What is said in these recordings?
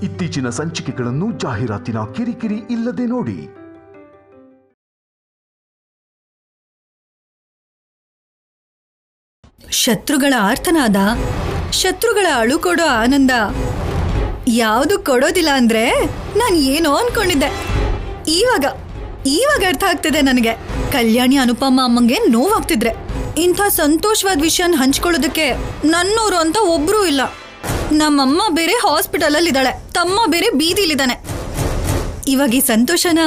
ಇತ್ತೀಚಿನ ಸಂಚಿಕೆಗಳನ್ನು ಜಾಹೀರಾತಿನ ಕಿರಿಕಿರಿ ಇಲ್ಲದೆ ನೋಡಿ. ಶತ್ರುಗಳ ಆರ್ತನಾದ, ಶತ್ರುಗಳ ಅಳುಕೊಡೋ ಆನಂದ ಯಾವುದು ಕೊಡೋದಿಲ್ಲ ಅಂದ್ರೆ ನಾನು ಏನೋ ಅನ್ಕೊಂಡಿದ್ದೆ. ಇವಾಗ ಅರ್ಥ ಆಗ್ತಿದೆ ನನಗೆ. ಕಲ್ಯಾಣಿ ಅನುಪಮ ಅಮ್ಮಂಗೆ ನೋವಾಗ್ತಿದ್ರೆ ಇಂಥ ಸಂತೋಷವಾದ ವಿಷಯನ ಹಂಚ್ಕೊಳ್ಳೋದಕ್ಕೆ ನನ್ನೋರು ಅಂತ ಒಬ್ರೂ ಇಲ್ಲ. ನಮ್ಮಮ್ಮ ಬೇರೆ ಹಾಸ್ಪಿಟಲ್ ಅಲ್ಲಿ ಇದ್ದಾಳೆ, ತಮ್ಮ ಬೇರೆ ಬೀದಿಲಿದ್ದಾನೆ. ಇವಾಗ ಈ ಸಂತೋಷನ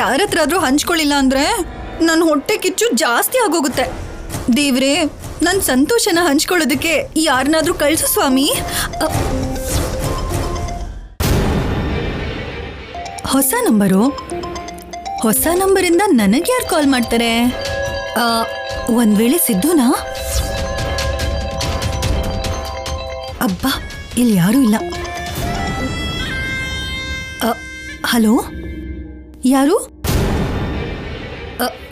ಯಾರತ್ರ ಆದ್ರೂ ಹಂಚ್ಕೊಳ್ಳಿಲ್ಲ ಅಂದ್ರೆ ನನ್ನ ಹೊಟ್ಟೆ ಕಿಚ್ಚು ಜಾಸ್ತಿ ಆಗೋಗುತ್ತೆ. ದೇವ್ರೇ, ನನ್ನ ಸಂತೋಷನ ಹಂಚ್ಕೊಳ್ಳೋದಕ್ಕೆ ಯಾರನ್ನಾದ್ರೂ ಕಳ್ಸು ಸ್ವಾಮಿ. ಹೊಸ ನಂಬರಿಂದ ನನಗೆ ಯಾರು ಕಾಲ್ ಮಾಡ್ತಾರೆ? ಒಂದ್ ವೇಳೆ ಸಿದ್ದುನಾ? ಅಬ್ಬಾ, ಇಲ್ಲಿ ಯಾರೂ ಇಲ್ಲ. ಹಲೋ, ಯಾರು?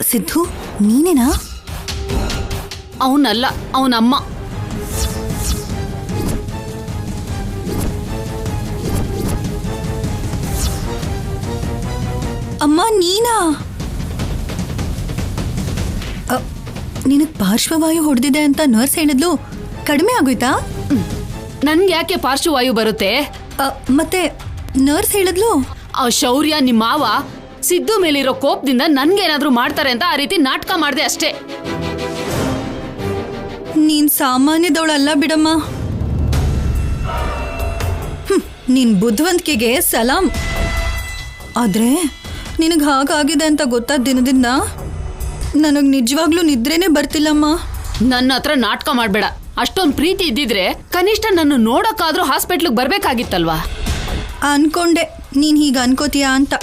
ಸಿದ್ದು, ನೀನೇನಾ? ಅವನಲ್ಲ, ಅವನಮ್ಮ. ಅಮ್ಮ ನೀನಾ? ನಿನಗ್ ಪಾರ್ಶ್ವವಾಯು ಹೊಡೆದಿದೆ ಅಂತ ನರ್ಸ್ ಹೇಳಿದ್ಲು, ಕಡಿಮೆ ಆಗೋಯ್ತಾ? ನನ್ಗೆ ಯಾಕೆ ಪಾರ್ಶ್ವವಾಯು ಬರುತ್ತೆ? ಮತ್ತೆ ನರ್ಸ್ ಹೇಳಿದ್ಲು ಆ ಶೌರ್ಯ ನಿಮ್ಮ ಮಾವ ಸಿದ್ದು ಮೇಲಿರೋ ಕೋಪದಿಂದ ನನ್ಗೇನಾದ್ರೂ ಮಾಡ್ತಾರೆ ಅಂತ ಆ ರೀತಿ ನಾಟಕ ಮಾಡಿದೆ ಅಷ್ಟೇ. ನೀನ್ ಸಾಮಾನ್ಯದವಳಲ್ಲ ಬಿಡಮ್ಮ. ನಿನ್ ಬುದ್ಧಿವಂತಿಕೆಗೆ ಸಲಾಂ. ಆದ್ರೆ ನಿನಗ್ ಹಾಗಾಗಿದೆ ಅಂತ ಗೊತ್ತಾದ ದಿನದಿಂದ ನನಗ್ ನಿಜವಾಗ್ಲೂ ನಿದ್ರೇನೆ ಬರ್ತಿಲ್ಲಮ್ಮ. ನನ್ನ ಹತ್ರ ನಾಟಕ ಮಾಡ್ಬೇಡ. ಅಷ್ಟೊಂದು ಪ್ರೀತಿ ಇದ್ದಿದ್ರೆ ಕನಿಷ್ಠ ನನ್ನ ನೋಡಕ್ಕಾದ್ರೂ ಹಾಸ್ಪಿಟ್ಲಿಗೆ ಬರ್ಬೇಕಾಗಿತ್ತಲ್ವಾ? ಅನ್ಕೊಂಡೆ ನೀನ್ ಹೀಗ ಅನ್ಕೋತೀಯಾ ಅಂತ.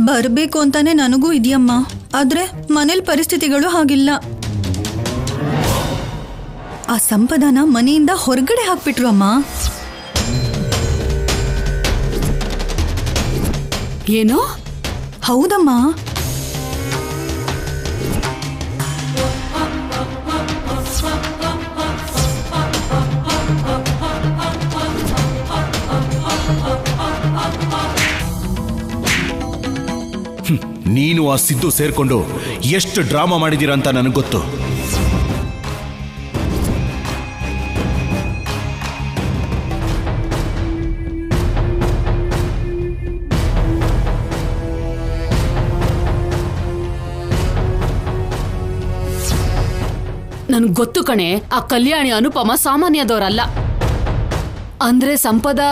ಬರ್ಬೇಕು ಅಂತಾನೆ ನನಗೂ ಇದೆಯಮ್ಮ. ಆದ್ರೆ ಮನೇಲಿ ಪರಿಸ್ಥಿತಿಗಳು ಹಾಗಿಲ್ಲ. ಆ ಸಂಪದನ ಮನೆಯಿಂದ ಹೊರಗಡೆ ಹಾಕ್ಬಿಟ್ರು ಅಮ್ಮ. ಏನು? ಹೌದಮ್ಮ. ನೀನು ಆ ಸಿದ್ದು ಸೇರ್ಕೊಂಡು ಎಷ್ಟು ಡ್ರಾಮಾ ಮಾಡಿದೀರ ಅಂತ ನನಗೆ ಗೊತ್ತು. ನನ್ಗೆ ಗೊತ್ತು ಕಣೆ, ಆ ಕಲ್ಯಾಣಿ ಅನುಪಮ ಸಾಮಾನ್ಯದವರಲ್ಲ. ಅಂದ್ರೆ ಸಂಪದ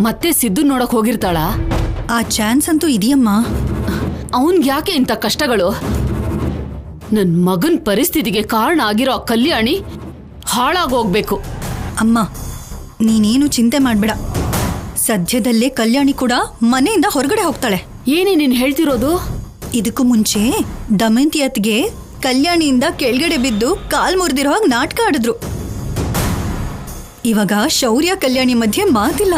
ಮತ್ತೆ ಸಿದ್ದು ನೋಡಕ್ ಹೋಗಿರ್ತಾಳ? ಆ ಚಾನ್ಸ್ ಅಂತೂ ಇದೆಯಮ್ಮ. ಅವನ್ಗೆ ಯಾಕೆ ಇಂಥ ಕಷ್ಟಗಳು? ನನ್ ಮಗನ್ ಪರಿಸ್ಥಿತಿಗೆ ಕಾರಣ ಆಗಿರೋ ಆ ಕಲ್ಯಾಣಿ ಹಾಳಾಗೋಗ್ಬೇಕು. ಅಮ್ಮ, ನೀನೇನು ಚಿಂತೆ ಮಾಡ್ಬೇಡ. ಸದ್ಯದಲ್ಲೇ ಕಲ್ಯಾಣಿ ಕೂಡ ಮನೆಯಿಂದ ಹೊರಗಡೆ ಹೋಗ್ತಾಳೆ. ಏನೇ ನೀನ್ ಹೇಳ್ತಿರೋದು? ಇದಕ್ಕೂ ಮುಂಚೆ ದಮಯಂತಿಯತ್ಗೆ ಕಲ್ಯಾಣಿಯಿಂದ ಕೆಳಗಡೆ ಬಿದ್ದು ಕಾಲ್ ಮುರಿದಿರೋ ಹಾಗೆ ನಾಟಕ ಆಡಿದ್ರು. ಇವಾಗ ಶೌರ್ಯ ಕಲ್ಯಾಣಿ ಮಧ್ಯೆ ಮಾತಿಲ್ಲ.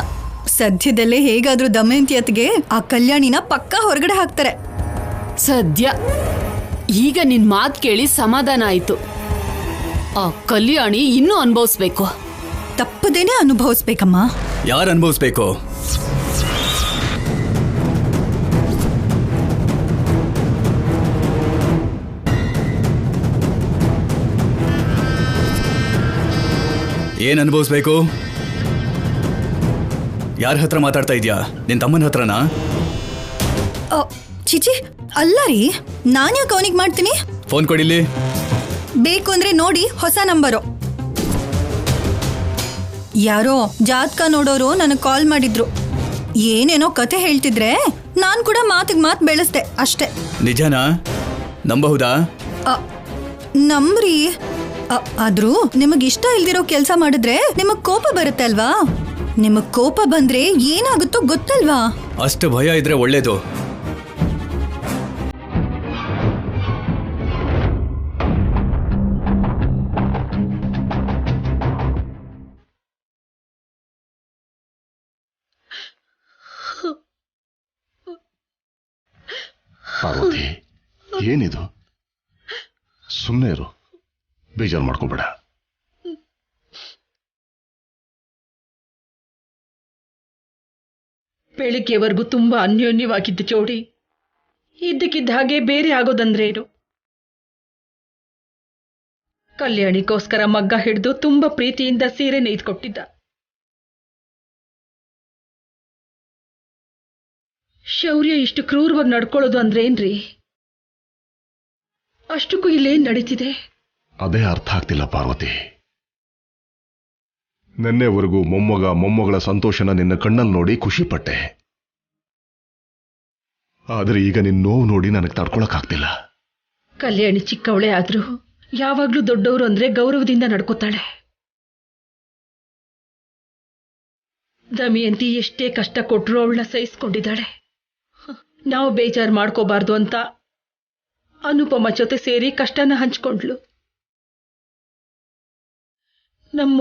ಸದ್ಯದಲ್ಲೇ ಹೇಗಾದ್ರೂ ದಮಯಂತಿಯತ್ಗೆ ಆ ಕಲ್ಯಾಣಿನ ಪಕ್ಕಾ ಹೊರಗಡೆ ಹಾಕ್ತಾರೆ. ಸದ್ಯ ಈಗ ನಿನ್ ಮಾತ್ ಕೇಳಿ ಸಮಾಧಾನ ಆಯ್ತು. ಆ ಕಲ್ಯಾಣಿ ಇನ್ನೂ ಅನುಭವಿಸ್ಬೇಕು. ತಪ್ಪದೇನೆ ಅನುಭವಿಸ್ಬೇಕಮ್ಮ. ಯಾರು ಅನುಭವಿಸ್ಬೇಕು? ಏನ್ ಅನುಭವಿಸ್ಬೇಕು? ಯಾರ ಹತ್ರ ಮಾತಾಡ್ತಾ ಇದ್ಯಾ? ನಿನ್ ತಮ್ಮನ ಹತ್ರನಾ? ಚಿಚಿ, ಅಲ್ಲ ರೀ. ನಾನ್ಯಾಕೆ ಅವನಿಗೆ ಮಾಡ್ತೀನಿ? ಫೋನ್ ಕೊಡಿಲಿ. ಬೇಕು ಅಂದ್ರೆ ನೋಡಿ, ಹೊಸ ನಂಬರು. ಯಾರೋ ಜಾತಕ ನೋಡೋರು ನನಗೆ ಕಾಲ್ ಮಾಡಿದ್ರು. ಏನೇನೋ ಕತೆ ಹೇಳ್ತಿದ್ರೆ ನಾನ್ ಕೂಡ ಮಾತಿಗೆ ಮಾತು ಬೆಳೆಸ್ದೆ ಅಷ್ಟೇ. ನಿಜನಾ? ನಂಬಹುದಾ? ನಂಬ್ರಿ. ಆದ್ರೂ ನಿಮಗ್ ಇಷ್ಟ ಇಲ್ದಿರೋ ಕೆಲಸ ಮಾಡಿದ್ರೆ ನಿಮಗ್ ಕೋಪ ಬರುತ್ತೆ ಅಲ್ವಾ? ನಿಮಗ್ ಕೋಪ ಬಂದ್ರೆ ಏನಾಗುತ್ತೋ ಗೊತ್ತಲ್ವಾ? ಅಷ್ಟು ಭಯ ಇದ್ರೆ ಒಳ್ಳೇದು. ಪಾರ್ವತಿ, ಏನಿದು? ಸುಮ್ಮನೆ ಇರು, ಬೇಜಾರು ಮಾಡ್ಕೋಬೇಡ. ಬೆಳಿಗ್ಗೆವರೆಗೂ ತುಂಬಾ ಅನ್ಯೋನ್ಯವಾಗಿದ್ದ ಜೋಡಿ ಇದ್ದಕ್ಕಿದ್ದ ಹಾಗೆ ಬೇರೆ ಆಗೋದಂದ್ರೇನು? ಕಲ್ಯಾಣಿಗೋಸ್ಕರ ಮಗ್ಗ ಹಿಡಿದು ತುಂಬಾ ಪ್ರೀತಿಯಿಂದ ಸೀರೆ ನೇಯ್ದುಕೊಟ್ಟಿದ್ದ. ಶೌರ್ಯ ಇಷ್ಟು ಕ್ರೂರವಾಗಿ ನಡ್ಕೊಳ್ಳೋದು ಅಂದ್ರೇನ್ರಿ? ಅಷ್ಟಕ್ಕೂ ಇಲ್ಲೇನ್ ನಡೀತಿದೆ? ಅದೇ ಅರ್ಥ ಆಗ್ತಿಲ್ಲ ಪಾರ್ವತಿ. ನಿನ್ನೆವರೆಗೂ ಮೊಮ್ಮಗಳ ಸಂತೋಷನ ನಿನ್ನ ಕಣ್ಣಲ್ಲಿ ನೋಡಿ ಖುಷಿ ಪಟ್ಟೆ. ಆದ್ರೆ ಈಗ ನಿನ್ನ ನೋವು ನೋಡಿ ನನಗೆ ತಡ್ಕೊಳಕ್ಕಾಗ್ತಿಲ್ಲ. ಕಲ್ಯಾಣಿ ಚಿಕ್ಕವಳೇ ಆದ್ರೂ ಯಾವಾಗ್ಲೂ ದೊಡ್ಡವರು ಅಂದ್ರೆ ಗೌರವದಿಂದ ನಡ್ಕೋತಾಳೆ. ದಮಯಂತಿ ಎಷ್ಟೇ ಕಷ್ಟ ಕೊಟ್ರು ಅವಳನ್ನ ಸಹಿಸ್ಕೊಂಡಿದ್ದಾಳೆ. ನಾವು ಬೇಜಾರು ಮಾಡ್ಕೋಬಾರ್ದು ಅಂತ ಅನುಪಮ ಜೊತೆ ಸೇರಿ ಕಷ್ಟನ ಹಂಚ್ಕೊಂಡ್ಲು. ನಮ್ಮ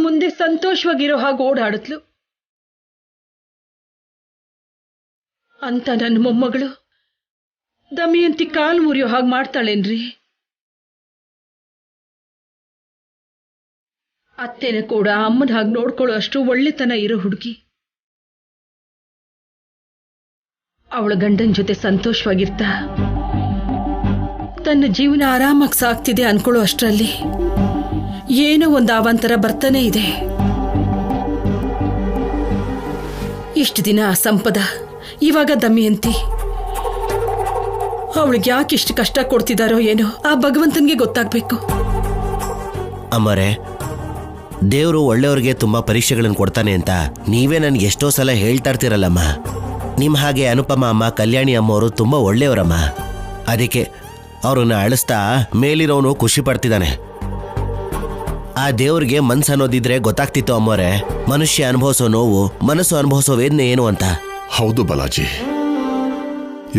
ಮುಂದೆ ಸಂತೋಷವಾಗಿರೋ ಹಾಗೆ ಓಡಾಡಿದ್ಲು. ಅಂತ ನನ್ನ ಮೊಮ್ಮಗಳು ದಮಯಂತಿ ಕಾಲ್ ಮುರಿಯೋ ಹಾಗೆ ಮಾಡ್ತಾಳೇನ್ರಿ? ಅತ್ತೆನ ಕೂಡ ಅಮ್ಮನ ಹಾಗೆ ನೋಡ್ಕೊಳ್ಳೋ ಅಷ್ಟು ಒಳ್ಳೆತನ ಇರೋ ಹುಡುಗಿ. ಅವಳ ಗಂಡನ ಜೊತೆ ಸಂತೋಷವಾಗಿರ್ತಾ ತನ್ನ ಜೀವನ ಆರಾಮಾಗಿ ಸಾಗ್ತಿದೆ ಅನ್ಕೊಳ್ಳೋ ಅಷ್ಟರಲ್ಲಿ ಏನೋ ಒಂದು ಅವಾಂತರ ಬರ್ತಾನೆ ಇದೆ. ಇಷ್ಟು ದಿನ ಸಂಪದ, ಇವಾಗ ದಮಯಂತಿ. ಅವಳಿಗೆ ಯಾಕೆ ಇಷ್ಟು ಕಷ್ಟ ಕೊಡ್ತಿದಾರೋ ಏನೋ ಆ ಭಗವಂತನ್ಗೆ ಗೊತ್ತಾಗ್ಬೇಕು. ಅಮ್ಮರೇ, ದೇವರು ಒಳ್ಳೆಯವ್ರಿಗೆ ತುಂಬಾ ಪರೀಕ್ಷೆಗಳನ್ನು ಕೊಡ್ತಾನೆ ಅಂತ ನೀವೇ ನನ್ಗೆ ಎಷ್ಟೋ ಸಲ ಹೇಳ್ತಾ ಇರ್ತೀರಲ್ಲಮ್ಮ. ನಿಮ್ಮ ಹಾಗೆ ಅನುಪಮ ಅಮ್ಮ, ಕಲ್ಯಾಣಿ ಅಮ್ಮವರು ತುಂಬಾ ಒಳ್ಳೆಯವರಮ್ಮ. ಅದಕ್ಕೆ ಅವ್ರನ್ನ ಅಳಿಸ್ತಾ ಮೇಲಿರೋನು ಖುಷಿ ಪಡ್ತಿದ್ದಾನೆ. ಆ ದೇವ್ರಿಗೆ ಮನ್ಸು ಅನ್ನೋದಿದ್ರೆ ಗೊತ್ತಾಗ್ತಿತ್ತು ಅಮ್ಮೋರೆ, ಮನುಷ್ಯ ಅನುಭವಿಸೋ ನೋವು, ಮನಸ್ಸು ಅನುಭವಿಸೋ ವೇದನೆ ಏನು ಅಂತ. ಹೌದು ಬಾಲಾಜಿ,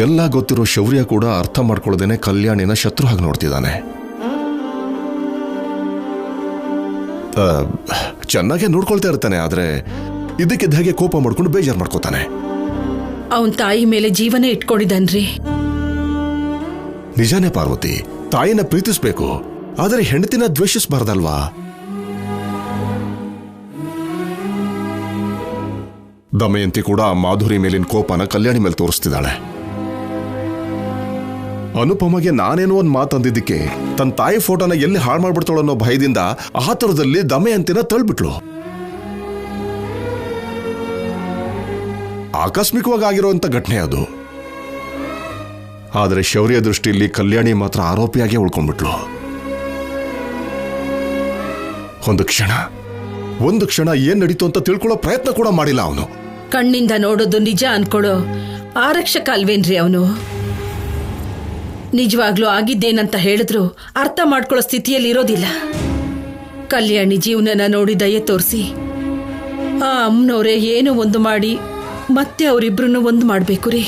ಎಲ್ಲ ಗೊತ್ತಿರೋ ಶೌರ್ಯ ಕೂಡ ಅರ್ಥ ಮಾಡ್ಕೊಳ್ಳದೇನೆ ಕಲ್ಯಾಣಿನ ಶತ್ರು ಹಾಗೆ ನೋಡ್ತಿದ್ದಾನೆ. ಚೆನ್ನಾಗೇ ನೋಡ್ಕೊಳ್ತಾ ಇರ್ತಾನೆ, ಆದ್ರೆ ಇದಕ್ಕಿದ್ದ ಹಾಗೆ ಕೋಪ ಮಾಡ್ಕೊಂಡು ಬೇಜಾರು ಮಾಡ್ಕೋತಾನೆ. ಅವನ್ ತಾಯಿ ಮೇಲೆ ಜೀವನ ಇಟ್ಕೊಂಡಿದ್ದಾನ್ರಿ. ನಿಜಾನೇ ಪಾರ್ವತಿ, ತಾಯಿನ ಪ್ರೀತಿಸ್ಬೇಕು, ಆದರೆ ಹೆಂಡತಿನ ದ್ವೇಷಿಸಬಾರ್ದಲ್ವಾ? ದಮಯಂತಿ ಕೂಡ ಮಾಧುರಿ ಮೇಲಿನ ಕೋಪನ ಕಲ್ಯಾಣಿ ಮೇಲೆ ತೋರಿಸ್ತಿದ್ದಾಳೆ. ಅನುಪಮಗೆ ನಾನೇನೋ ಒಂದು ಮಾತಂದಿದ್ದಕ್ಕೆ ತನ್ನ ತಾಯಿ ಫೋಟೋನ ಎಲ್ಲಿ ಹಾಳು ಮಾಡ್ಬಿಡ್ತಾಳೋ ಅನ್ನೋ ಭಯದಿಂದ ಆತುರದಲ್ಲಿ ದಮಯಂತಿನ ತಳ್ಬಿಟ್ಲು. ಆಕಸ್ಮಿಕವಾಗಿ ಆಗಿರುವಂತ ಘಟನೆ ಅದು. ಆದರೆ ಶೌರ್ಯ ದೃಷ್ಟಿಯಲ್ಲಿ ಕಲ್ಯಾಣಿ ಮಾತ್ರ ಆರೋಪಿಯಾಗಿ ಉಳ್ಕೊಂಡ್ಬಿಟ್ಲು. ಒಂದು ಕ್ಷಣ ಏನ್ ನಡೀತು ಅಂತ ತಿಳ್ಕೊಳ್ಳೋ ಪ್ರಯತ್ನ ಕೂಡ ಮಾಡಿಲ್ಲ ಅವನು. ಕಣ್ಣಿಂದ ನೋಡೋದು ನಿಜ ಅನ್ಕೊಳ್ಳೋ ಆರಕ್ಷಕ ಅಲ್ವೇನ್ರಿ ಅವನು? ನಿಜವಾಗ್ಲೂ ಆಗಿದ್ದೇನಂತ ಹೇಳಿದ್ರು ಅರ್ಥ ಮಾಡ್ಕೊಳ್ಳೋ ಸ್ಥಿತಿಯಲ್ಲಿ ಇರೋದಿಲ್ಲ. ಕಲ್ಯಾಣಿ ಜೀವನನ ನೋಡಿ ದಯೆ ತೋರಿಸಿ ಆ ಅಮ್ಮನವರೇ ಏನೋ ಒಂದು ಮಾಡಿ ಮತ್ತೆ ಅವರಿಬ್ರನ್ನು ಒಂದು ಮಾಡ್ಬೇಕು ರೀ.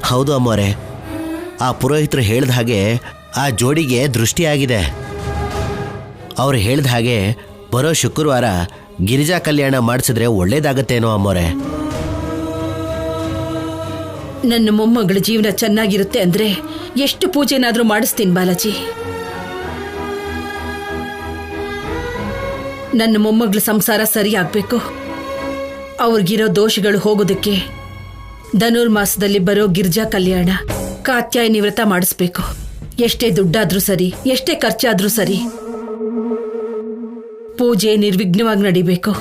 ಹೌದು ಅಮ್ಮೋರೆ, ಆ ಪುರೋಹಿತರು ಹೇಳ್ದ ಹಾಗೆ ಆ ಜೋಡಿಗೆ ದೃಷ್ಟಿಯಾಗಿದೆ. ಅವ್ರು ಹೇಳ್ದ ಹಾಗೆ ಬರೋ ಶುಕ್ರವಾರ ಗಿರಿಜಾ ಕಲ್ಯಾಣ ಮಾಡಿಸಿದ್ರೆ ಒಳ್ಳೇದಾಗತ್ತೇನೋ ಅಮ್ಮೋರೆ. ನನ್ನ ಮೊಮ್ಮಗಳ ಜೀವನ ಚೆನ್ನಾಗಿರುತ್ತೆ ಅಂದ್ರೆ ಎಷ್ಟು ಪೂಜೆನಾದ್ರೂ ಮಾಡಿಸ್ತೀನಿ ಬಾಲಾಜಿ. ನನ್ನ ಮೊಮ್ಮಗಳ ಸಂಸಾರ ಸರಿ ಆಗ್ಬೇಕು. ಅವ್ರಿಗಿರೋ ದೋಷಗಳು ಹೋಗೋದಕ್ಕೆ ಧನುರ್ಮಾಸದಲ್ಲಿ ಬರೋ ಗಿರ್ಜಾ ಕಲ್ಯಾಣ ಕಾತ್ಯಾಯನಿ ವ್ರತ ಮಾಡಿಸ್ಬೇಕು. ಎಷ್ಟೇ ದುಡ್ಡಾದ್ರೂ ಸರಿ, ಎಷ್ಟೇ ಖರ್ಚಾದ್ರೂ ಸರಿ, ಪೂಜೆ ನಿರ್ವಿಘ್ನವಾಗಿ ನಡಿಬೇಕು.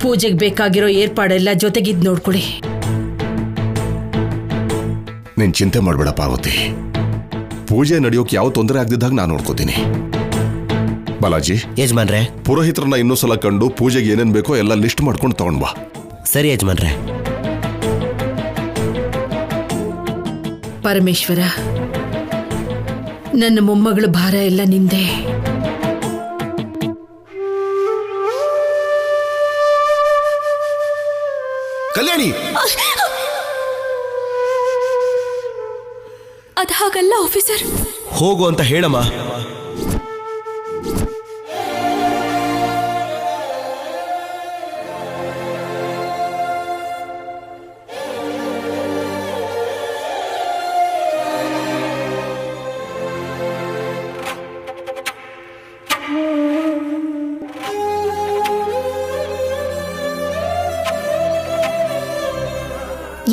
ಪೂಜೆಗೆ ಬೇಕಾಗಿರೋ ಏರ್ಪಾಡೆಲ್ಲ ಜೊತೆಗಿದ್ ನೋಡ್ಕೊಡಿ. ನೀನ್ ಚಿಂತೆ ಮಾಡಬೇಡ ಪಾರ್ವತಿ, ಪೂಜೆ ನಡೆಯೋಕೆ ಯಾವ ತೊಂದರೆ ಆಗದಿದ್ದಾಗ ನಾನು ನೋಡ್ಕೋತೀನಿ. ಬಾಲಾಜಿ, ಯಜಮಾನ್ರೆ, ಪುರೋಹಿತರನ್ನ ಇನ್ನೂ ಸಲ ಕಂಡು ಪೂಜೆಗೆ ಏನೇನ್ ಬೇಕೋ ಎಲ್ಲ ಲಿಸ್ಟ್ ಮಾಡ್ಕೊಂಡು ತಗೊಂಡ್ ಬಾ. ಸರಿ ಯಜಮಾನ್ರೆ. ಪರಮೇಶ್ವರ, ನನ್ನ ಮೊಮ್ಮಗಳ ಭಾರ ಎಲ್ಲ ನಿಂದೆ. ಕಲ್ಯಾಣಿ, ಅದ ಹಾಗಲ್ಲ ಆಫೀಸರ್. ಹೋಗು ಅಂತ ಹೇಳಮ್ಮ.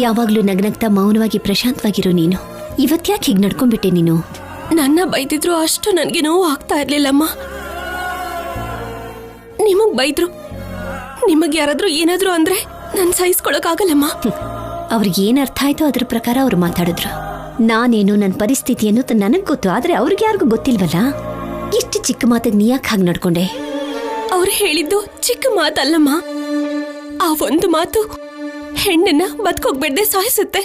ಯಾವಾಗ್ಲೂ ನಗ್ನಗ್ತಾ ಮೌನವಾಗಿ ಪ್ರಶಾಂತವಾಗಿರು ನೀನು. ಇವತ್ತ್ಯಾಕೆ ಹೀಗೆ ನಡ್ಕೊಂಡ್ಬಿಟ್ಟೆ ನೀನು? ನನ್ನ ಬೈದಿದ್ರು ಅಷ್ಟು ನನಗೆ ನೋವು ಆಗ್ತಾ ಇರ್ಲಿಲ್ಲಮ್ಮ. ನಿಮಗ್ ಬೈದ್ರು, ನಿಮಗ್ ಯಾರಾದ್ರೂ ಏನಾದ್ರು ಅಂದ್ರೆ ನನ್ ಸಹಿಸ್ಕೊಳಕ್ಕಾಗಲ್ಲಮ್ಮ. ಅವ್ರಿಗೆ ಏನ್ ಅರ್ಥ ಆಯ್ತೋ ಅದ್ರ ಪ್ರಕಾರ ಅವ್ರು ಮಾತಾಡಿದ್ರು. ನಾನೇನು ನನ್ನ ಪರಿಸ್ಥಿತಿ ಅನ್ನೋದು ನನಗ್ ಗೊತ್ತು, ಆದ್ರೆ ಅವ್ರಿಗೆ ಯಾರಿಗೂ ಗೊತ್ತಿಲ್ವಲ್ಲ. ಇಷ್ಟು ಚಿಕ್ಕ ಮಾತಿಗೆ ನೀ ಯಾಕೆ ಹಾಗೆ ನಡ್ಕೊಂಡೆ? ಅವ್ರು ಹೇಳಿದ್ದು ಚಿಕ್ಕ ಮಾತಲ್ಲಮ್ಮ. ಆ ಒಂದು ಮಾತು ಹೆಣ್ಣನ್ನ ಬದುಕೋಗ್ಬೇಡ್ದೆ ಸಾಯಿಸುತ್ತೆ.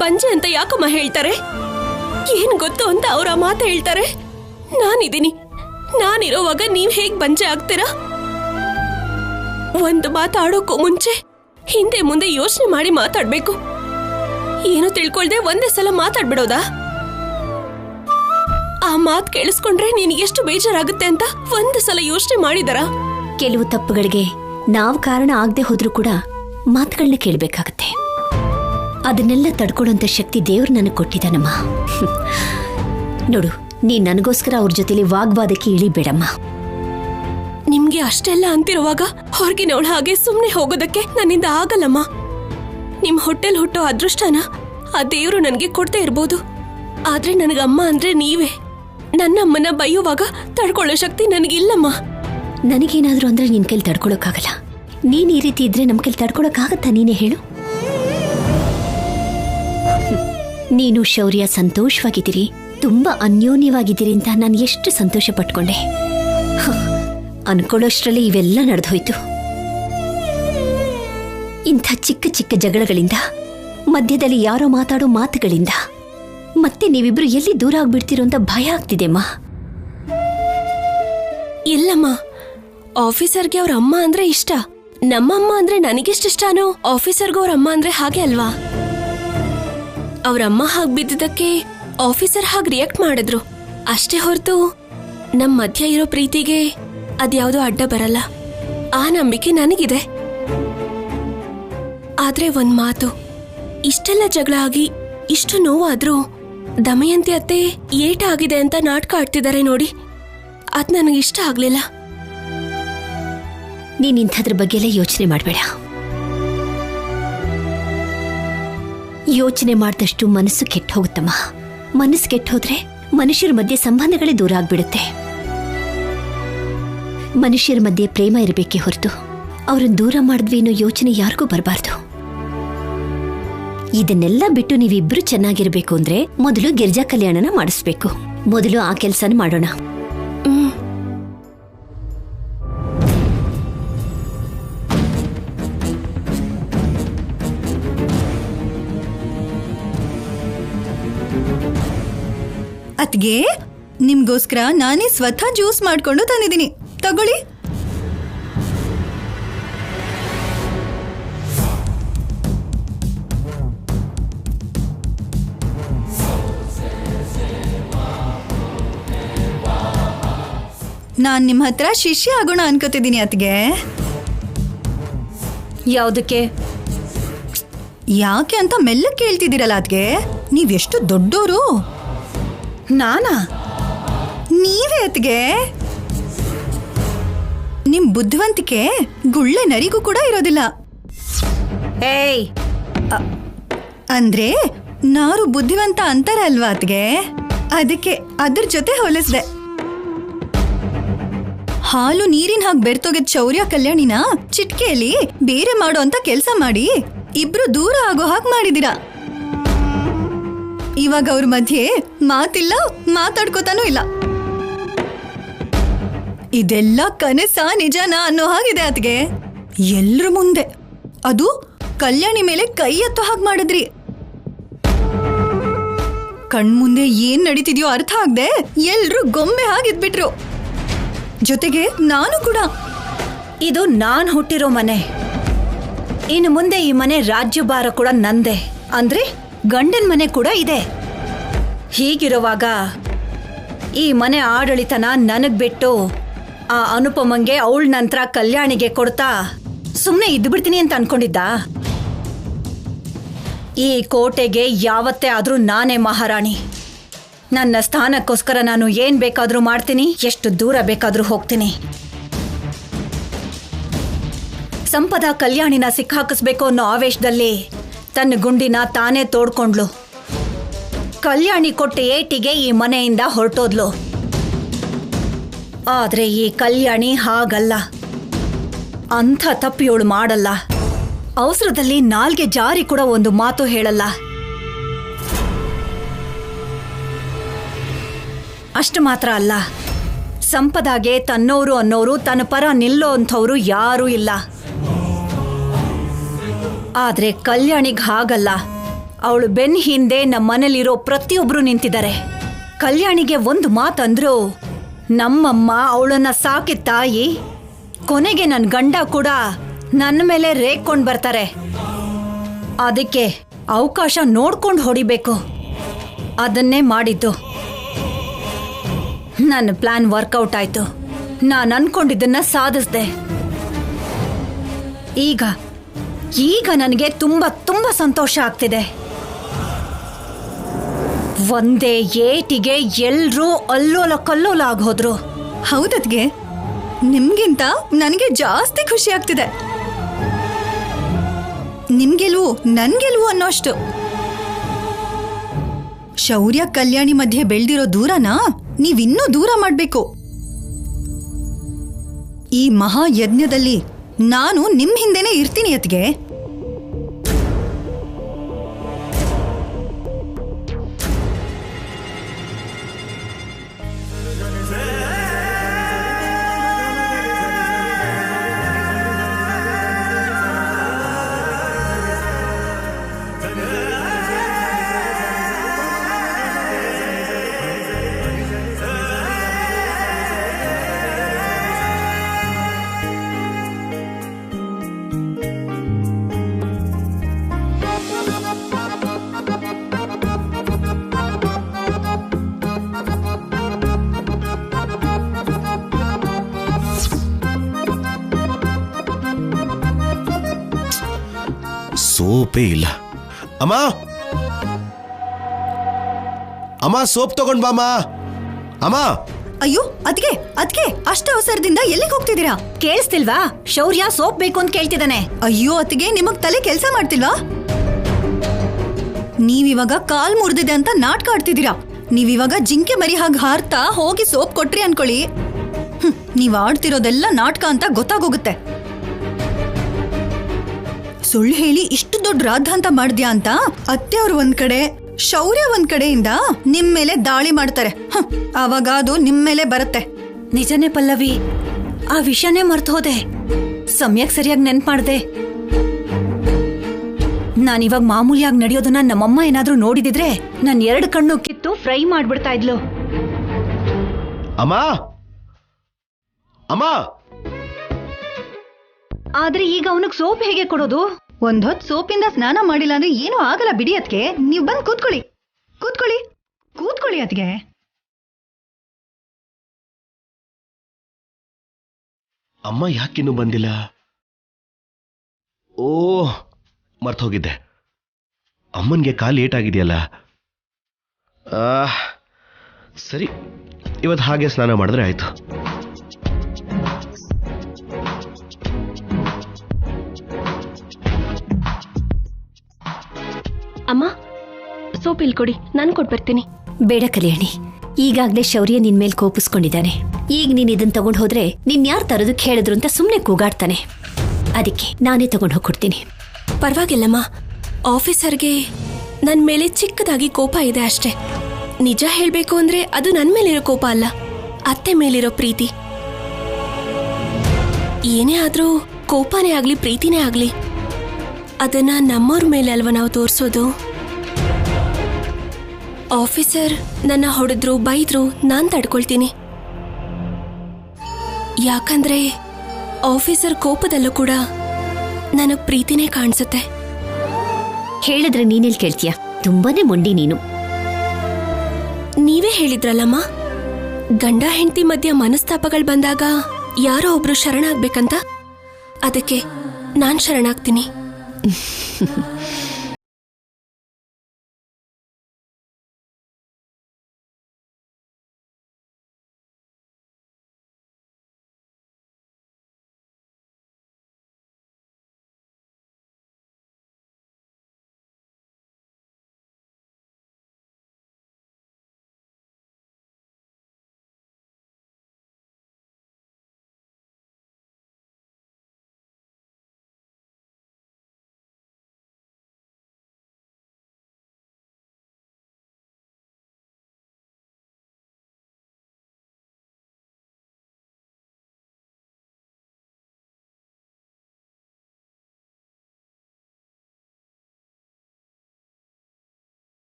ಬಂಜೆ ಅಂತ ಯಾಕಮ್ಮ ಹೇಳ್ತಾರೆ? ಏನ್ ಗೊತ್ತು ಅಂತ ಅವ್ರ ಆ ಮಾತು ಹೇಳ್ತಾರೆ. ನಾನಿದ್ದೀನಿ, ನಾನಿರೋವಾಗ ನೀವ್ ಹೇಗ್ ಬಂಜೆ ಆಗ್ತೀರಾ? ಒಂದು ಮಾತಾಡೋಕ್ಕೂ ಮುಂಚೆ ಹಿಂದೆ ಮುಂದೆ ಯೋಚನೆ ಮಾಡಿ ಮಾತಾಡ್ಬೇಕು. ಏನು ತಿಳ್ಕೊಳ್ದೆ ಒಂದೇ ಸಲ ಮಾತಾಡ್ಬಿಡೋದಾ? ಆ ಮಾತು ಕೇಳಿಸ್ಕೊಂಡ್ರೆ ನಿನಗೆ ಎಷ್ಟು ಬೇಜಾರಾಗುತ್ತೆ ಅಂತ ಒಂದು ಸಲ ಯೋಚನೆ ಮಾಡಿದಾರ? ಕೆಲವು ತಪ್ಪುಗಳಿಗೆ ನಾವು ಕಾರಣ ಆಗದೆ ಹೋದ್ರೂ ಕೂಡ ಮಾತುಗಳನ್ನ ಕೇಳಬೇಕಾಗತ್ತೆ. ಅದನ್ನೆಲ್ಲ ತಡ್ಕೊಳ್ಳೋಂಥ ಶಕ್ತಿ ದೇವ್ರು ನನಗೆ ಕೊಟ್ಟಿದ್ದಾನಮ್ಮ. ನೋಡು, ನೀ ನನಗೋಸ್ಕರ ಅವ್ರ ಜೊತೆಲಿ ವಾಗ್ವಾದಕ್ಕೆ ಇಳಿಬೇಡಮ್ಮ. ನಿಮ್ಗೆ ಅಷ್ಟೆಲ್ಲ ಅಂತಿರುವಾಗ ಹೊರಗಿನವಳ ಹಾಗೆ ಸುಮ್ನೆ ಹೋಗೋದಕ್ಕೆ ನನ್ನಿಂದ ಆಗಲ್ಲಮ್ಮ. ನಿಮ್ ಹೊಟ್ಟೆಲ್ ಹುಟ್ಟೋ ಅದೃಷ್ಟನ ಆ ದೇವ್ರು ನನಗೆ ಕೊಡ್ತಾ ಇರ್ಬೋದು, ಆದ್ರೆ ನನಗಮ್ಮ ಅಂದ್ರೆ ನೀವೇ. ನನ್ನಮ್ಮನ ಬೈಯುವಾಗ ತಡ್ಕೊಳ್ಳೋ ಶಕ್ತಿ ನನಗಿಲ್ಲಮ್ಮ. ನನಗೇನಾದ್ರೂ ಅಂದ್ರೆ ನಿನ್ ಕೈಲಿ ತಡ್ಕೊಳಕ್ಕಾಗಲ್ಲ. ನೀನ್ ಈ ರೀತಿ ಇದ್ರೆ ನಮ್ ಕೈಲಿ ತಡ್ಕೊಳಕ್ಕಾಗತ್ತಾ? ನೀನೇ ಹೇಳು. ನೀನು ಶೌರ್ಯ ಸಂತೋಷವಾಗಿದ್ದೀರಿ, ತುಂಬಾ ಅನ್ಯೋನ್ಯವಾಗಿದ್ದೀರಿ ಅಂತ ನಾನು ಎಷ್ಟು ಸಂತೋಷ ಪಟ್ಕೊಂಡೆ. ಅನ್ಕೊಳ್ಳೋಷ್ಟ್ರಲ್ಲಿ ಇವೆಲ್ಲ ನಡೆದೋಯ್ತು. ಇಂಥ ಚಿಕ್ಕ ಚಿಕ್ಕ ಜಗಳಗಳಿಂದ, ಮಧ್ಯದಲ್ಲಿ ಯಾರೋ ಮಾತಾಡೋ ಮಾತುಗಳಿಂದ ಮತ್ತೆ ನೀವಿಬ್ರು ಎಲ್ಲಿ ದೂರ ಆಗ್ಬಿಡ್ತೀರೋ ಅಂತ ಭಯ ಆಗ್ತಿದೆಮ್ಮ. ಇಲ್ಲಮ್ಮ, ಆಫೀಸರ್ಗೆ ಅವ್ರ ಅಮ್ಮ ಅಂದ್ರೆ ಇಷ್ಟ. ನಮ್ಮಮ್ಮ ಅಂದ್ರೆ ನನಗೆಷ್ಟಿಷ್ಟನೋ ಆಫೀಸರ್ಗೂ ಅವ್ರ ಅಮ್ಮ ಅಂದ್ರೆ ಹಾಗೆ ಅಲ್ವಾ? ಅವ್ರಮ್ಮ ಹಾಗೆ ಬಿದ್ದಿದ್ದಕ್ಕೆ ಆಫೀಸರ್ ಹಾಗೆ ರಿಯಾಕ್ಟ್ ಮಾಡಿದ್ರು ಅಷ್ಟೇ ಹೊರತು ನಮ್ಮ ಮಧ್ಯ ಇರೋ ಪ್ರೀತಿಗೆ ಅದ್ಯಾವುದೋ ಅಡ್ಡ ಬರಲ್ಲ. ಆ ನಂಬಿಕೆ ನನಗಿದೆ. ಆದ್ರೆ ಒಂದ್ ಮಾತು, ಇಷ್ಟೆಲ್ಲ ಜಗಳ ಆಗಿ ಇಷ್ಟು ನೋವಾದ್ರೂ ದಮಯಂತಿ ಅತ್ತೆ ಏಟ ಆಗಿದೆ ಅಂತ ನಾಟಕ ಆಡ್ತಿದ್ದಾರೆ ನೋಡಿ, ಅದ್ ನನಗಿಷ್ಟ ಆಗ್ಲಿಲ್ಲ. ನೀನ್ ಇಂಥದ್ರ ಬಗ್ಗೆ ಎಲ್ಲ ಯೋಚನೆ ಮಾಡಬೇಡ. ಯೋಚನೆ ಮಾಡಿದಷ್ಟು ಮನಸ್ಸು ಕೆಟ್ಟ ಹೋಗುತ್ತಮ್ಮ. ಮನಸ್ಸು ಕೆಟ್ಟ ಹೋದ್ರೆ ಮನುಷ್ಯರ ಮಧ್ಯೆ ಸಂಬಂಧಗಳೇ ದೂರ ಆಗ್ಬಿಡುತ್ತೆ. ಮನುಷ್ಯರ ಮಧ್ಯೆ ಪ್ರೇಮ ಇರಬೇಕೇ ಹೊರತು ಅವ್ರನ್ನ ದೂರ ಮಾಡಿದ್ವಿ ಅನ್ನೋ ಯೋಚನೆ ಯಾರಿಗೂ ಬರಬಾರ್ದು. ಇದನ್ನೆಲ್ಲ ಬಿಟ್ಟು ನೀವಿಬ್ರು ಚೆನ್ನಾಗಿರ್ಬೇಕು ಅಂದ್ರೆ ಮೊದಲು ಗಿರ್ಜಾ ಕಲ್ಯಾಣನ ಮಾಡಿಸ್ಬೇಕು. ಮೊದಲು ಆ ಕೆಲಸನ ಮಾಡೋಣ. ಅತ್ಗೆ, ನಿಮ್ಗೋಸ್ಕರ ನಾನೇ ಸ್ವತಃ ಜ್ಯೂಸ್ ಮಾಡ್ಕೊಂಡು ತಂದಿದ್ದೀನಿ, ತಗೊಳ್ಳಿ. ನಾನ್ ನಿಮ್ ಹತ್ರ ಶಿಷ್ಯ ಆಗೋಣ ಅನ್ಕೋತಿದ್ದೀನಿ ಅತ್ಗೆ. ಯಾವುದಕ್ಕೆ? ಯಾಕೆ ಅಂತ ಮೆಲ್ಲ ಕೇಳ್ತಿದ್ದೀರಲ್ಲ ಅತ್ಗೆ. ನೀವೆಷ್ಟು ದೊಡ್ಡೋರು. ನಾನಾ? ನೀವೇ ಅತ್ಗೆ. ನಿಮ್ ಬುದ್ಧಿವಂತಿಕೆ ಗುಳ್ಳೆ ನರಿಗೂ ಕೂಡ ಇರೋದಿಲ್ಲ. ಏಯ್, ಅಂದ್ರೆ ನಾರು ಬುದ್ಧಿವಂತ ಅಂತಾರ ಅಲ್ವಾ ಅತ್ಗೆ, ಅದಕ್ಕೆ ಅದ್ರ ಜೊತೆ ಹೋಲಿಸ್ದೆ. ಹಾಲು ನೀರಿನ ಹಾಗೆ ಬೆರ್ತೋಗಿದ್ ಶೌರ್ಯ ಕಲ್ಯಾಣಿನ ಚಿಟ್ಕೆಯಲ್ಲಿ ಬೇರೆ ಮಾಡೋ ಅಂತ ಕೆಲ್ಸ ಮಾಡಿ ಇಬ್ರು ದೂರ ಆಗೋ ಹಾಗೆ ಮಾಡಿದಿರ. ಇವಾಗ ಅವ್ರ ಮಧ್ಯೆ ಮಾತಿಲ್ಲ, ಮಾತಾಡ್ಕೋತಾನೂ ಇಲ್ಲ. ಇದೆಲ್ಲ ಕನಸ ನಿಜನಾ ಅನ್ನೋ ಹಾಗಿದೆ ಅತ್ಗೆ. ಎಲ್ರ ಮುಂದೆ, ಅದು ಕಲ್ಯಾಣಿ ಮೇಲೆ ಕೈ ಎತ್ತೋ ಹಾಗೆ ಮಾಡಿದ್ರಿ. ಕಣ್ಮುಂದೆ ಏನ್ ನಡೀತಿದ್ಯೋ ಅರ್ಥ ಆಗದೆ ಎಲ್ರು ಗೊಂಬೆ ಹಾಗಿದ್ಬಿಟ್ರು. ಜೊತೆಗೆ ನಾನು ಕೂಡ. ಇದು ನಾನ್ ಹುಟ್ಟಿರೋ ಮನೆ. ಇನ್ನು ಮುಂದೆ ಈ ಮನೆ ರಾಜ್ಯಭಾರ ಕೂಡ ನಂದೆ. ಅಂದ್ರೆ ಗಂಡನ್ ಮನೆ ಕೂಡ ಇದೆ. ಹೀಗಿರುವಾಗ ಈ ಮನೆ ಆಡಳಿತನ ನನಗ್ ಬಿಟ್ಟು ಆ ಅನುಪಮಂಗೆ ಅವಳ ನಂತರ ಕಲ್ಯಾಣಿಗೆ ಕೊಡ್ತಾ ಸುಮ್ಮನೆ ಇದ್ಬಿಡ್ತೀನಿ ಅಂತ ಅನ್ಕೊಂಡಿದ್ದ? ಈ ಕೋಟೆಗೆ ಯಾವತ್ತೇ ಆದ್ರೂ ನಾನೇ ಮಹಾರಾಣಿ. ನನ್ನ ಸ್ಥಾನಕ್ಕೋಸ್ಕರ ನಾನು ಏನ್ ಬೇಕಾದ್ರೂ ಮಾಡ್ತೀನಿ, ಎಷ್ಟು ದೂರ ಬೇಕಾದ್ರೂ ಹೋಗ್ತೀನಿ. ಸಂಪದ ಕಲ್ಯಾಣಿನ ಸಿಕ್ಕಾಕಿಸ್ಬೇಕು ಅನ್ನೋ ಆವೇಶದಲ್ಲಿ ತನ್ನ ಗುಂಡಿನ ತಾನೇ ತೋಡ್ಕೊಂಡ್ಲು. ಕಲ್ಯಾಣಿ ಕೊಟ್ಟ ಏಟಿಗೆ ಈ ಮನೆಯಿಂದ ಹೊರಟೋದ್ಲು. ಆದ್ರೆ ಈ ಕಲ್ಯಾಣಿ ಹಾಗಲ್ಲ. ಅಂಥ ತಪ್ಪು ಇವಳು ಮಾಡಲ್ಲ. ಅವಸರದಲ್ಲಿ ನಾಲ್ಗೆ ಜಾರಿ ಕೂಡ ಒಂದು ಮಾತು ಹೇಳಲ್ಲ. ಅಷ್ಟು ಮಾತ್ರ ಅಲ್ಲ, ಸಂಪದಾಗೆ ತನ್ನೋರು ಅನ್ನೋರು ತನ್ನ ಪರ ನಿಲ್ಲೋ ಅಂಥವ್ರು ಯಾರೂ ಇಲ್ಲ. ಆದ್ರೆ ಕಲ್ಯಾಣಿಗ್ ಹಾಗಲ್ಲ. ಅವಳು ಬೆನ್ನ ಹಿಂದೆ ನಮ್ಮ ಮನೇಲಿರೋ ಪ್ರತಿಯೊಬ್ರು ನಿಂತಿದ್ದಾರೆ. ಕಲ್ಯಾಣಿಗೆ ಒಂದು ಮಾತಂದ್ರು, ನಮ್ಮಮ್ಮ ಅವಳನ್ನ ಸಾಕಿದ ತಾಯಿ, ಕೊನೆಗೆ ನನ್ನ ಗಂಡ ಕೂಡ ನನ್ನ ಮೇಲೆ ರೇಗ್ಕೊಂಡು ಬರ್ತಾರೆ. ಅದಕ್ಕೆ ಅವಕಾಶ ನೋಡ್ಕೊಂಡು ಹೊಡಿಬೇಕು. ಅದನ್ನೇ ಮಾಡಿದ್ದು. ನನ್ನ ಪ್ಲಾನ್ ವರ್ಕೌಟ್ ಆಯ್ತು. ನಾನು ಅನ್ಕೊಂಡಿದ್ದನ್ನ ಸಾಧಿಸ್ದೆ. ಈಗ ನನಗೆ ತುಂಬಾ ತುಂಬಾ ಸಂತೋಷ ಆಗ್ತಿದೆ. ಒಂದೇ ಏಟಿಗೆ ಎಲ್ರೂ ಅಲ್ಲೋಲ ಕಲ್ಲೋಲ ಆಗೋದ್ರು. ಹೌದದ್ಗೆ, ನಿಮ್ಗಿಂತ ನನಗೆ ಜಾಸ್ತಿ ಖುಷಿ ಆಗ್ತಿದೆ. ನಿಮ್ಗೆಲ್ವು ನನ್ಗೆಲ್ವು ಅನ್ನೋಷ್ಟು. ಶೌರ್ಯ ಕಲ್ಯಾಣಿ ಮಧ್ಯೆ ಬೆಳ್ದಿರೋ ದೂರನ ನೀವಿನ್ನೂ ದೂರ ಮಾಡ್ಬೇಕು. ಈ ಮಹಾಯಜ್ಞದಲ್ಲಿ ನಾನು ನಿಮ್ ಹಿಂದೆನೆ ಇರ್ತೀನಿ ಅತ್ಗೆ. ಸೋಪೇ ಇಲ್ಲ. ಅಮ್ಮ ಅಮ್ಮ, ಸೋಪ್ ತಗೊಂಡ್ ಬಾಮ. ಅಮ್ಮ. ಅಯ್ಯೋ ಅದ್ಗೆ ಅಷ್ಟ ಅವಸರದಿಂದ ಎಲ್ಲಿಗೆ ಹೋಗ್ತಿದ್ದೀರಾ? ಕೇಳಿಸ್ತಿಲ್ವಾ? ಶೌರ್ಯ ಸೋಪ್ ಬೇಕು ಅಂತ ಕೇಳ್ತಿದ್ದಾನೆ. ಅಯ್ಯೋ ಅತ್ತಿಗೆ, ನಿಮಗ್ ತಲೆ ಕೆಲಸ ಮಾಡ್ತಿಲ್ವಾ? ನೀವಿವಾಗ ಕಾಲ್ ಮುರಿದಿದೆ ಅಂತ ನಾಟಕ ಆಡ್ತಿದ್ದೀರಾ. ನೀವಿವಾಗ ಜಿಂಕೆ ಮರಿ ಹಾಗೆ ಹಾರ್ತಾ ಹೋಗಿ ಸೋಪ್ ಕೊಟ್ರಿ ಅನ್ಕೊಳ್ಳಿ, ನೀವ್ ಆಡ್ತಿರೋದೆಲ್ಲ ನಾಟಕ ಅಂತ ಗೊತ್ತಾಗೋಗುತ್ತೆ. ಸುಳ್ಳು ಹೇಳಿ ಇಷ್ಟು ದೊಡ್ಡ ರಾದ್ಧಾಂತ ಮಾಡ್ದ್ಯಾ ಅಂತ ಅತ್ತೆ ಅವ್ರು ಒಂದ್ ಕಡೆ, ಶೌರ್ಯ ಒಂದ್ ಕಡೆಯಿಂದ ನಿಮ್ ಮೇಲೆ ದಾಳಿ ಮಾಡ್ತಾರೆ. ಆವಾಗ ಅದು ನಿಮ್ ಮೇಲೆ ಬರುತ್ತೆ. ನಿಜನೇ ಪಲ್ಲವಿ, ಆ ವಿಷಯನೇ ಮರ್ತು ಹೋದೆ. ಸಮಯಕ್ಕೆ ಸರಿಯಾಗಿ ನೆನ್ಪು ಮಾಡ್ದೆ. ನಾನಿವಾಗ ಮಾಮೂಲಿಯಾಗಿ ನಡೆಯೋದನ್ನ ನಮ್ಮಮ್ಮ ಏನಾದ್ರೂ ನೋಡಿದಿದ್ರೆ ನನ್ 2 ಕಣ್ಣು ಕಿತ್ತು ಫ್ರೈ ಮಾಡ್ಬಿಡ್ತಾ ಇದ್ಲು. ಅಮ್ಮ ಅಮ್ಮ. ಆದ್ರೆ ಈಗ ಅವನಿಗೆ ಸೋಪ್ ಹೇಗೆ ಕೊಡೋದು? ಒಂದ್ ಹೊತ್ತು ಸೋಪಿಂದ ಸ್ನಾನ ಮಾಡಿಲ್ಲ ಅಂದ್ರೆ ಏನೂ ಆಗಲ್ಲ ಬಿಡಿ ಅತ್ಗೆ. ನೀವ್ ಬಂದ್ ಕೂತ್ಕೊಳ್ಳಿ ಅತ್ಗೆ. ಅಮ್ಮ ಯಾಕಿನ್ನೂ ಬಂದಿಲ್ಲ? ಓ, ಮರ್ತೋಗಿದ್ದೆ. ಅಮ್ಮನ್ಗೆ ಕಾಲು ಏಟಾಗಿದೆಯಲ್ಲ. ಸರಿ, ಇವತ್ತು ಹಾಗೆ ಸ್ನಾನ ಮಾಡಿದ್ರೆ ಆಯ್ತು. ಅಮ್ಮ, ಸೋಪ್ ಇಲ್ಲಿ ಕೊಡಿ, ನಾನು ಕೊಟ್ಬರ್ತೀನಿ. ಬೇಡ ಕಲ್ಯಾಣಿ, ಈಗಾಗ್ಲೇ ಶೌರ್ಯ ನಿನ್ ಮೇಲೆ ಕೋಪಿಸ್ಕೊಂಡಿದ್ದಾನೆ. ಈಗ ನೀನ್ ಇದನ್ನ ತಗೊಂಡ್ ಹೋದ್ರೆ ನಿನ್ ಯಾರು ತರೋದಕ್ಕೆ ಹೇಳಿದ್ರು ಅಂತ ಸುಮ್ನೆ ಕೂಗಾಡ್ತಾನೆ. ಅದಕ್ಕೆ ನಾನೇ ತಗೊಂಡ್ ಹೋಗ್ಕೊಡ್ತೀನಿ. ಪರವಾಗಿಲ್ಲಮ್ಮ, ಆಫೀಸರ್ಗೆ ನನ್ನ ಮೇಲೆ ಚಿಕ್ಕದಾಗಿ ಕೋಪ ಇದೆ ಅಷ್ಟೇ. ನಿಜ ಹೇಳ್ಬೇಕು ಅಂದ್ರೆ ಅದು ನನ್ನ ಮೇಲಿರೋ ಕೋಪ ಅಲ್ಲ, ಅತ್ತೆ ಮೇಲಿರೋ ಪ್ರೀತಿ. ಏನೇ ಆದ್ರೂ ಕೋಪನೇ ಆಗ್ಲಿ ಪ್ರೀತಿನೇ ಆಗ್ಲಿ, ಅದನ್ನ ನಮ್ಮವ್ರ ಮೇಲೆ ಅಲ್ವಾ ನಾವು ತೋರಿಸೋದು. ಆಫೀಸರ್ ನನ್ನ ಹೊಡೆದ್ರು ಬೈದ್ರು ನಾನ್ ತಡ್ಕೊಳ್ತೀನಿ. ಯಾಕಂದ್ರೆ ಆಫೀಸರ್ ಕೋಪದಲ್ಲೂ ಕೂಡ ನನಗ್ ಪ್ರೀತಿನೇ ಕಾಣಿಸುತ್ತೆ. ಹೇಳಿದ್ರೆ ನೀನೆಲ್ ಕೇಳ್ತೀಯ? ತುಂಬಾನೇ ಮೊಂಡಿ ನೀನು. ನೀವೇ ಹೇಳಿದ್ರಲ್ಲಮ್ಮ, ಗಂಡ ಹೆಂಡತಿ ಮಧ್ಯ ಮನಸ್ತಾಪಗಳು ಬಂದಾಗ ಯಾರೋ ಒಬ್ರು ಶರಣಾಗ್ಬೇಕಂತ. ಅದಕ್ಕೆ ನಾನ್ ಶರಣಾಗ್ತೀನಿ.